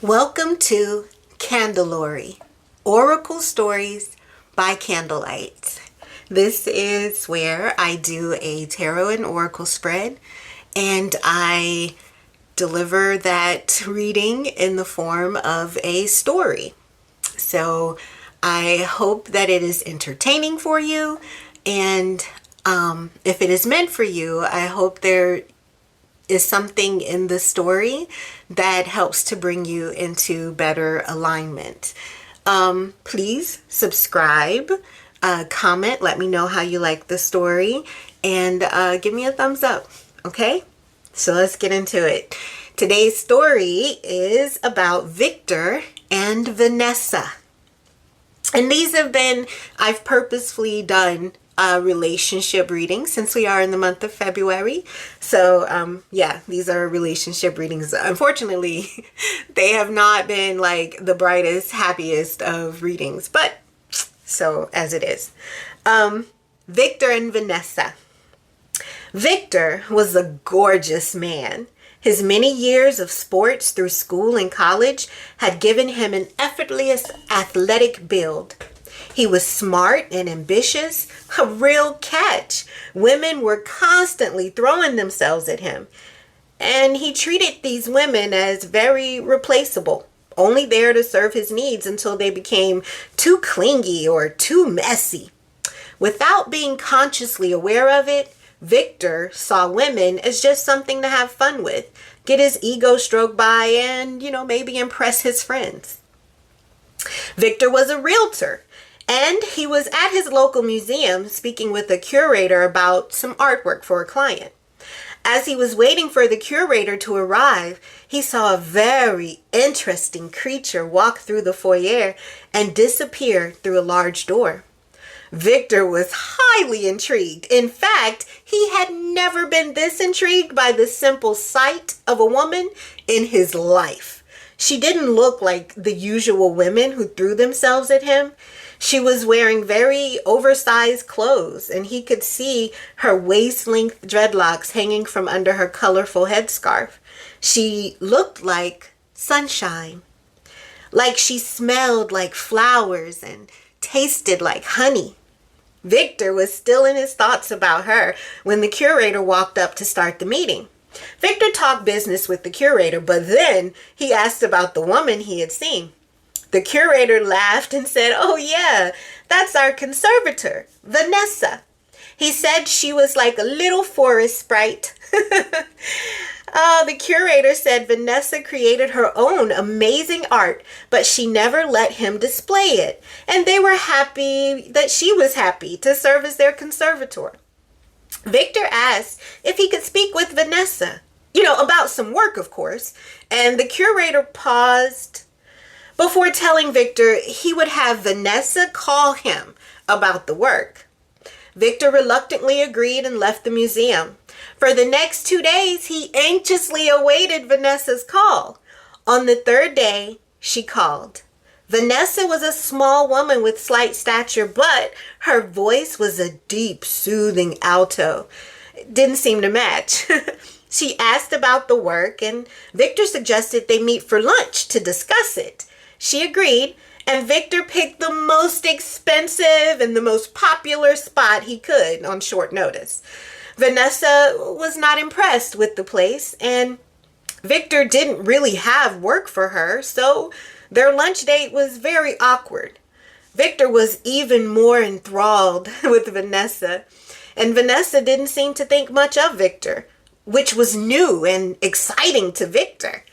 Welcome to Candelory, Oracle Stories by Candlelight. This is where I do a tarot and oracle spread, and I deliver that reading in the form of a story. So I hope that it is entertaining for you, and if it is meant for you, I hope there is something in the story that helps to bring you into better alignment. Please subscribe, comment, let me know how you like the story, and give me a thumbs up. Okay, so let's get into it. Today's story is about Viktor and Vanessa. And I've purposefully done relationship readings since we are in the month of February. So these are relationship readings. Unfortunately, they have not been like the brightest, happiest of readings, but so as it is. Viktor and Vanessa. Viktor was a gorgeous man. His many years of sports through school and college had given him an effortless athletic build. He was smart and ambitious, a real catch. Women were constantly throwing themselves at him, and he treated these women as very replaceable, only there to serve his needs until they became too clingy or too messy. Without being consciously aware of it, Viktor saw women as just something to have fun with, get his ego stroked by, and, maybe impress his friends. Viktor was a realtor, and he was at his local museum speaking with a curator about some artwork for a client. As he was waiting for the curator to arrive, he saw a very interesting creature walk through the foyer and disappear through a large door. Viktor was highly intrigued. In fact, he had never been this intrigued by the simple sight of a woman in his life. She didn't look like the usual women who threw themselves at him. She was wearing very oversized clothes, and he could see her waist-length dreadlocks hanging from under her colorful headscarf. She looked like sunshine, like she smelled like flowers and tasted like honey. Viktor was still in his thoughts about her when the curator walked up to start the meeting. Viktor talked business with the curator, but then he asked about the woman he had seen. The curator laughed and said, "Oh yeah, that's our conservator, Vanessa." He said she was like a little forest sprite. The curator said Vanessa created her own amazing art, but she never let him display it. And they were happy that she was happy to serve as their conservator. Viktor asked if he could speak with Vanessa, about some work, of course. And the curator paused before telling Viktor he would have Vanessa call him about the work. Viktor reluctantly agreed and left the museum. For the next 2 days, he anxiously awaited Vanessa's call. On the third day, she called. Vanessa was a small woman with slight stature, but her voice was a deep, soothing alto. It didn't seem to match. She asked about the work, and Viktor suggested they meet for lunch to discuss it. She agreed, and Viktor picked the most expensive and the most popular spot he could on short notice. Vanessa was not impressed with the place, and Viktor didn't really have work for her, so their lunch date was very awkward. Viktor was even more enthralled with Vanessa, and Vanessa didn't seem to think much of Viktor, which was new and exciting to Viktor.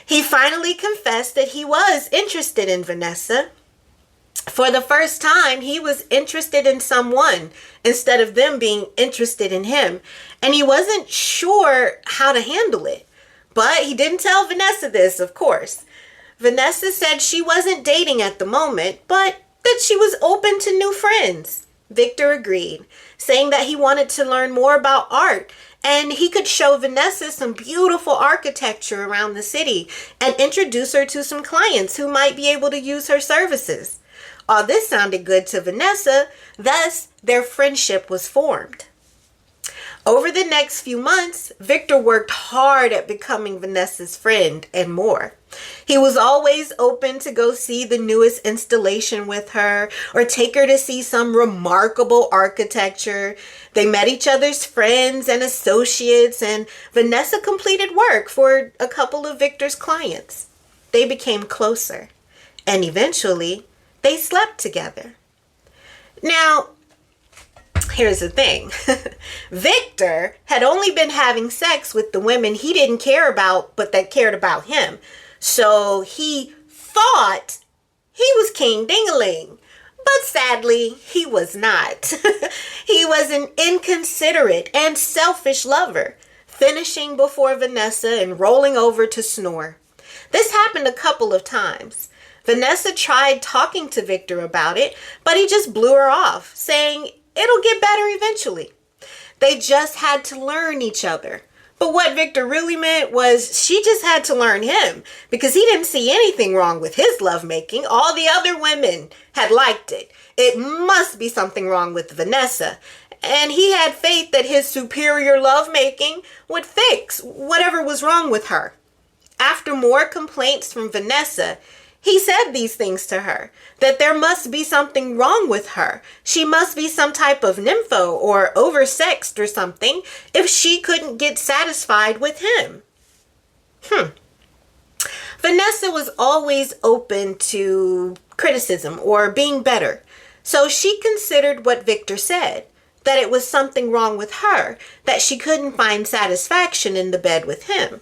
He finally confessed that he was interested in Vanessa. For the first time, he was interested in someone instead of them being interested in him, and he wasn't sure how to handle it. But he didn't tell Vanessa this, of course. Vanessa said she wasn't dating at the moment, but that she was open to new friends. Viktor agreed, saying that he wanted to learn more about art, and he could show Vanessa some beautiful architecture around the city and introduce her to some clients who might be able to use her services. All this sounded good to Vanessa, thus their friendship was formed. Over the next few months, Viktor worked hard at becoming Vanessa's friend and more. He was always open to go see the newest installation with her or take her to see some remarkable architecture. They met each other's friends and associates, and Vanessa completed work for a couple of Viktor's clients. They became closer, and eventually they slept together. Now, here's the thing. Viktor had only been having sex with the women he didn't care about, but that cared about him. So he thought he was King Ding-a-ling. But sadly, he was not. He was an inconsiderate and selfish lover, finishing before Vanessa and rolling over to snore. This happened a couple of times. Vanessa tried talking to Viktor about it, but he just blew her off, saying it'll get better eventually. They just had to learn each other. But what Viktor really meant was she just had to learn him, because he didn't see anything wrong with his lovemaking. All the other women had liked it. It must be something wrong with Vanessa. And he had faith that his superior lovemaking would fix whatever was wrong with her. After more complaints from Vanessa, he said these things to her, that there must be something wrong with her. She must be some type of nympho or oversexed or something if she couldn't get satisfied with him. Vanessa was always open to criticism or being better, so she considered what Viktor said, that it was something wrong with her, that she couldn't find satisfaction in the bed with him.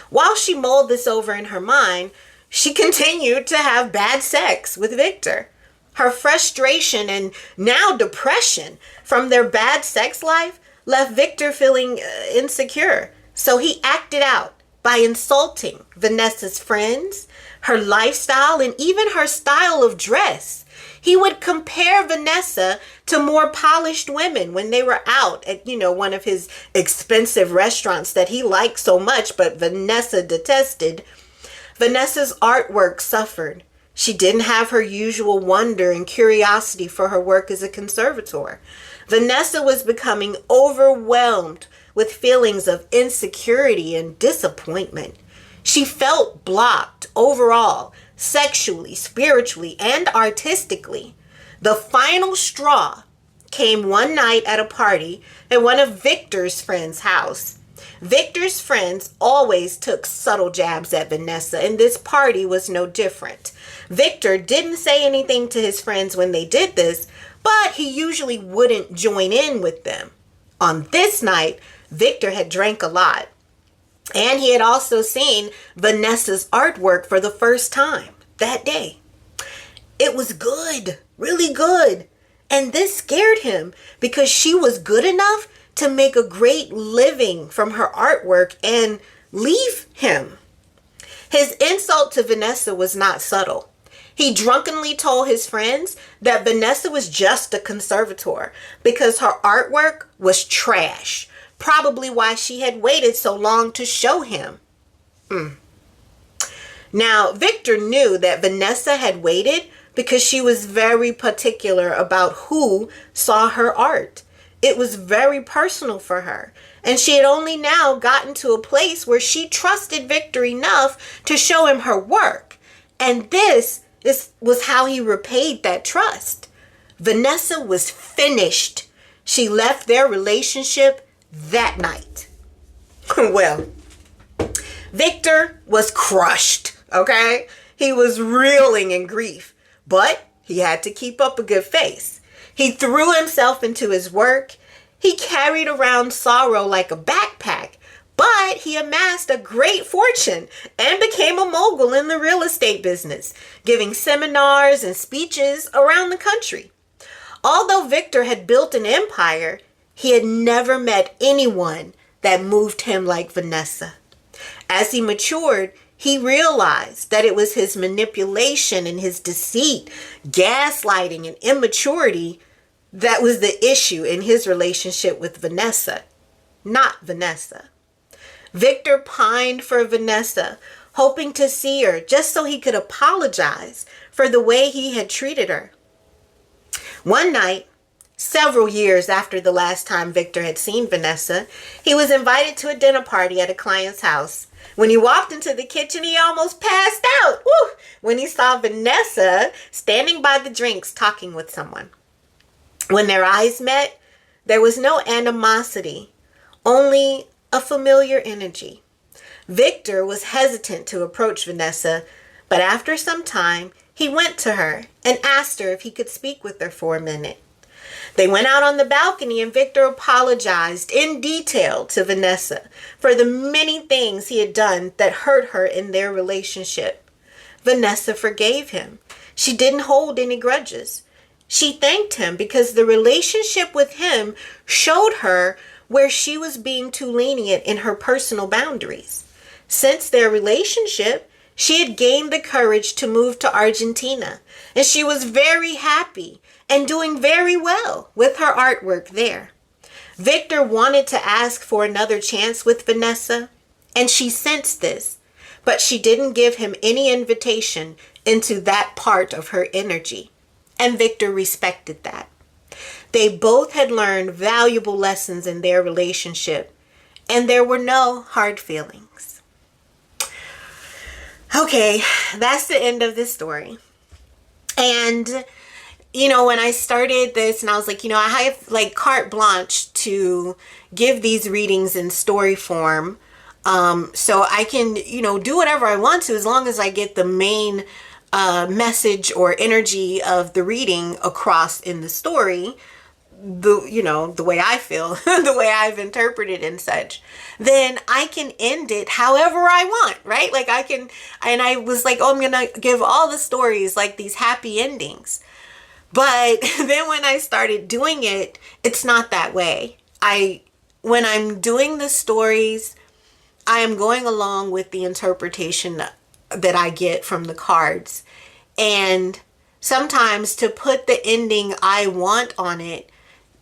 While she mulled this over in her mind, she continued to have bad sex with Viktor. Her frustration and now depression from their bad sex life left Viktor feeling insecure. So he acted out by insulting Vanessa's friends, her lifestyle, and even her style of dress. He would compare Vanessa to more polished women when they were out at, one of his expensive restaurants that he liked so much, but Vanessa detested. Vanessa's artwork suffered. She didn't have her usual wonder and curiosity for her work as a conservator. Vanessa was becoming overwhelmed with feelings of insecurity and disappointment. She felt blocked overall, sexually, spiritually, and artistically. The final straw came one night at a party at one of Viktor's friends' house. Viktor's friends always took subtle jabs at Vanessa, and this party was no different. Viktor didn't say anything to his friends when they did this, but he usually wouldn't join in with them. On this night, Viktor had drank a lot, and he had also seen Vanessa's artwork for the first time that day. It was good, really good, and this scared him because she was good enough to make a great living from her artwork and leave him. His insult to Vanessa was not subtle. He drunkenly told his friends that Vanessa was just a conservator because her artwork was trash, probably why she had waited so long to show him. Now, Viktor knew that Vanessa had waited because she was very particular about who saw her art. It was very personal for her, and she had only now gotten to a place where she trusted Viktor enough to show him her work. And this was how he repaid that trust. Vanessa was finished. She left their relationship that night. Well, Viktor was crushed, okay? He was reeling in grief, but he had to keep up a good face. He threw himself into his work. He carried around sorrow like a backpack, but he amassed a great fortune and became a mogul in the real estate business, giving seminars and speeches around the country. Although Viktor had built an empire, he had never met anyone that moved him like Vanessa. As he matured, he realized that it was his manipulation and his deceit, gaslighting, and immaturity that was the issue in his relationship with Vanessa, not Vanessa. Viktor pined for Vanessa, hoping to see her just so he could apologize for the way he had treated her. One night, Several years after the last time Viktor had seen Vanessa, he was invited to a dinner party at a client's house. When he walked into the kitchen, he almost passed out when he saw Vanessa standing by the drinks talking with someone. When their eyes met, there was no animosity, only a familiar energy. Viktor was hesitant to approach Vanessa, but after some time, he went to her and asked her if he could speak with her for a minute. They went out on the balcony and Viktor apologized in detail to Vanessa for the many things he had done that hurt her in their relationship. Vanessa forgave him. She didn't hold any grudges. She thanked him because the relationship with him showed her where she was being too lenient in her personal boundaries. Since their relationship, she had gained the courage to move to Argentina, and she was very happy and doing very well with her artwork there. Viktor wanted to ask for another chance with Vanessa, and she sensed this, but she didn't give him any invitation into that part of her energy, and Viktor respected that. They both had learned valuable lessons in their relationship, and there were no hard feelings. Okay, that's the end of this story. And when I started this and I was like, I have like carte blanche to give these readings in story form. So I can, do whatever I want to as long as I get the main message or energy of the reading across in the story, the way I feel, the way I've interpreted and such, then I can end it however I want, right? Like I can, and I was like, I'm going to give all the stories like these happy endings. But then when I started doing it, it's not that way. When I'm doing the stories, I am going along with the interpretation that I get from the cards. And sometimes to put the ending I want on it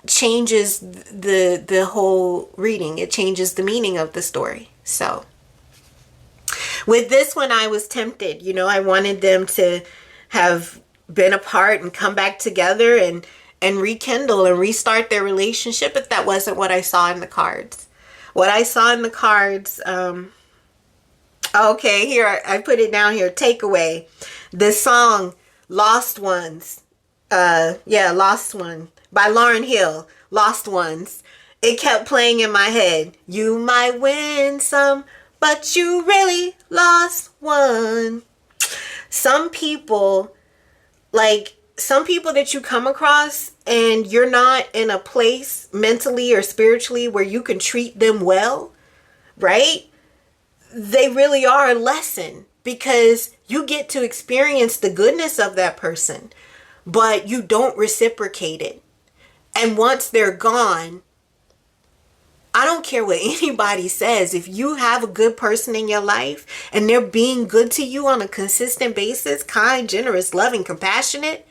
changes the whole reading. It changes the meaning of the story. So with this one, I was tempted. I wanted them to have been apart and come back together and rekindle and restart their relationship, but that wasn't what I saw in the cards. What I saw in the cards, okay, here, I put it down here, takeaway. The song, Lost Ones, Lost One, by Lauryn Hill, Lost Ones. It kept playing in my head. You might win some, but you really lost one. Some people that you come across and you're not in a place mentally or spiritually where you can treat them well, right? They really are a lesson because you get to experience the goodness of that person, but you don't reciprocate it. And once they're gone, I don't care what anybody says. If you have a good person in your life and they're being good to you on a consistent basis, kind, generous, loving, compassionate,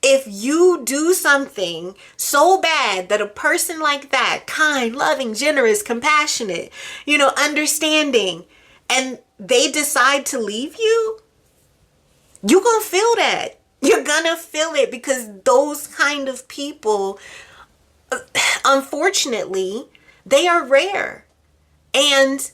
if you do something so bad that a person like that, kind, loving, generous, compassionate, understanding, and they decide to leave you, you're going to feel that. You're going to feel it because those kind of people, unfortunately, they are rare. And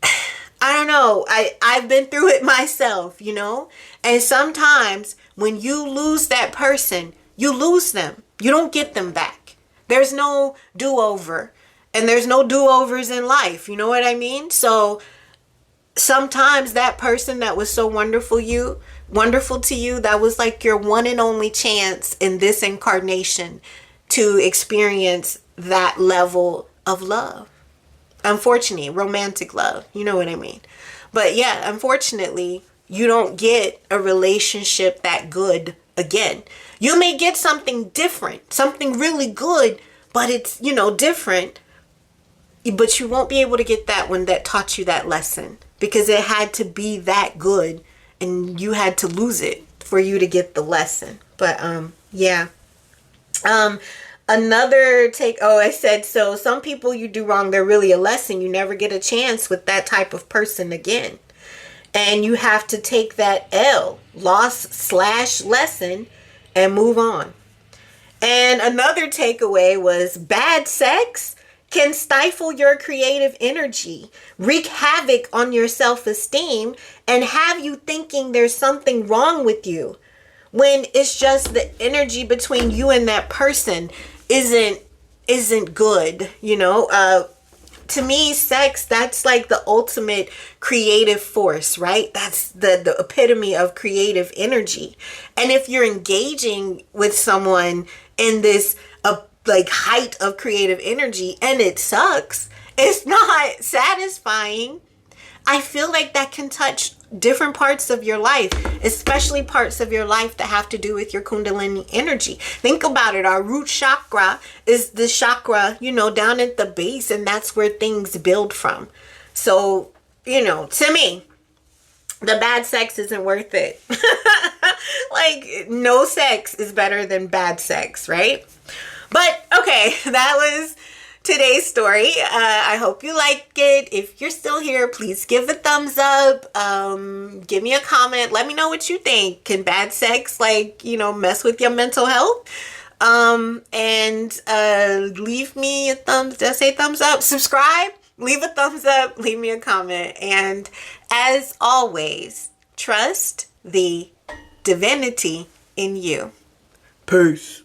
I don't know, I've been through it myself, and sometimes when you lose that person, you lose them. You don't get them back. There's no do-over, and there's no do-overs in life. You know what I mean? So sometimes that person that was so wonderful to you, that was like your one and only chance in this incarnation to experience that level of love. Unfortunately, romantic love, you know what I mean? But yeah, unfortunately, you don't get a relationship that good again. You may get something different, something really good, but it's, different. But you won't be able to get that one that taught you that lesson because it had to be that good and you had to lose it for you to get the lesson. But yeah. Another I said, so some people you do wrong, they're really a lesson. You never get a chance with that type of person again. And you have to take that loss/lesson and move on. And another takeaway was bad sex can stifle your creative energy, wreak havoc on your self-esteem, and have you thinking there's something wrong with you when it's just the energy between you and that person isn't good, to me, sex, that's like the ultimate creative force, right? That's the epitome of creative energy. And if you're engaging with someone in this like height of creative energy and it sucks, it's not satisfying, I feel like that can touch different parts of your life, especially parts of your life that have to do with your Kundalini energy. Think about it. Our root chakra is the chakra, down at the base, and that's where things build from. So, to me, the bad sex isn't worth it. Like, no sex is better than bad sex, right? But, okay, that was today's story. I hope you like it. If you're still here, please give a thumbs up. Give me a comment. Let me know what you think. Can bad sex, mess with your mental health? And leave me a thumbs. Did I say thumbs up? Subscribe. Leave a thumbs up. Leave me a comment. And as always, trust the divinity in you. Peace.